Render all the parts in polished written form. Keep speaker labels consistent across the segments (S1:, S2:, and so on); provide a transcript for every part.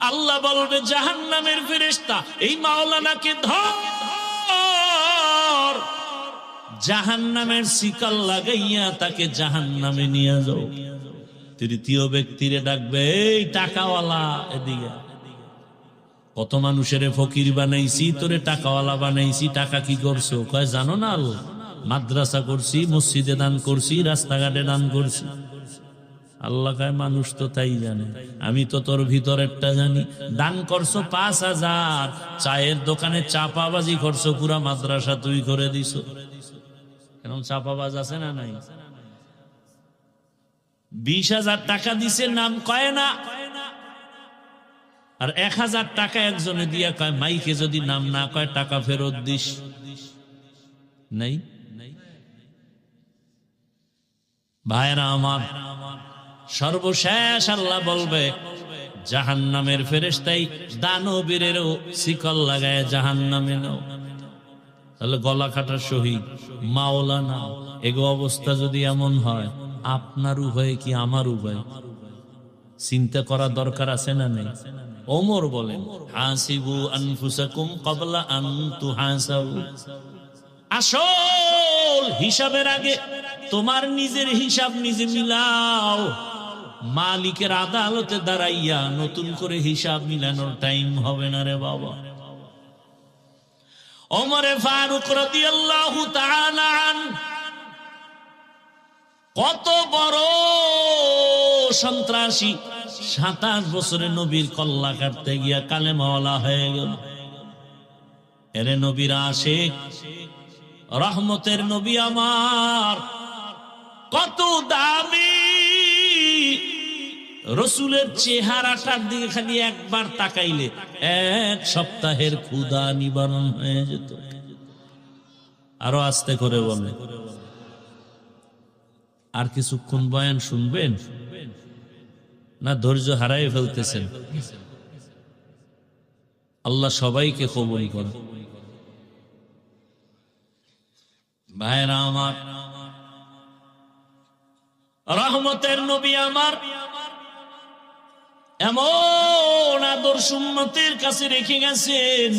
S1: আল্লাহ বলবে জাহান্নামের ফেরেশতা, এই মাওলানাকে ধর, জাহান্নামের শিকল লাগাইয়া তাকে জাহান্নামে নিয়ে যাও। তৃতীয় ব্যক্তিরে ডাকবে, এই টাকাওয়ালা এদিকে। কত মানুষের ফকির বানাইছি, তোরে টাকাওয়ালা বানাইছি, টাকা কি করছো? কয় জানো না, মাদ্রাসা করছি, মসজিদে দান করছি, রাস্তাঘাটে দান করছি। আল্লাহ কয় মানুষ তো তাই জানে, আমি তো তোর ভিতরেরটা জানি। দান করছো 5,000, চায়ের দোকানে চাপাবাজি করছো, পুরা মাদ্রাসা তুই করে দিছো। কেন চাপাবাজ আছে না নাই? 20,000 টাকা দিছে, নাম কয় না। আর 1,000 টাকা একজনে দিয়া কয়, মাইকে যদি নাম না কয় টাকা ফেরত দিস। নাই ভাইরা আমার, সর্বশেষ আল্লাহ বলবে জাহান্নামের ফেরেশতাই দানবীরেরও শিকল লাগায় জাহান্নামে নাও। তাহলে গলা কাটা শহীদ, মাওলানা, এগো অবস্থা যদি এমন হয়, আপনার উভয় কি আমার উভয়? চিন্তা করা দরকার আছে না নেই? ওমর বলেন, হাসিবু আনফুসাকুম ক্বাবলা আন তুহাসাবু। আসল হিসাবের আগে তোমার নিজের হিসাব নিজে মিলাও। মালিকের আদালতে দাঁড়াইয়া নতুন করে হিসাব মিলানোর টাইম হবে না রে বাবা। ওমরে ফারুক রাদিয়াল্লাহু তাআলা আনহু কত বড় সন্ত্রাসী, 27 বছরে নবীর কল্লা কাটতে গিয়া কালেমাওয়ালা হয়ে গেল। এরে নবীর আশিক, রহমতের নবী আমার, কত দামি। রসুলের চেহারাটার দিকে খালি একবার তাকাইলে 1 সপ্তাহের ক্ষুধা নিবারণ হয়ে যেত। আরো আস্তে করে বলে, আর কিছুক্ষণ বয়ান শুনবেন না ধৈর্য হারাই ফেলতেছেন? আল্লাহ সবাইকে কবুল করে। ভাইরা আমার, রহমতের নবী আমার এমন আদর্শ উম্মতের কাছে রেখে গেছেন।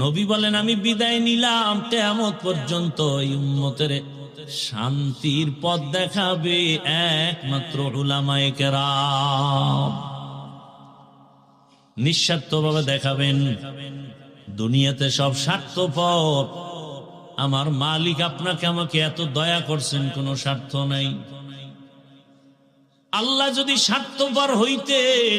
S1: নবী বলেন, আমি বিদায় নিলাম, কিয়ামত পর্যন্ত এই উম্মতের শান্তির পথ দেখাবে একমাত্র উলামায়ে কেরাম। নিঃস্বার্থভাবে দেখাবেন। দুনিয়াতে সব স্বার্থপর। আমার মালিক আপনাকে আমাকে এত দয়া করছেন, কোনো স্বার্থ নাই। আল্লাহ যদি স্বার্থপর হইতেন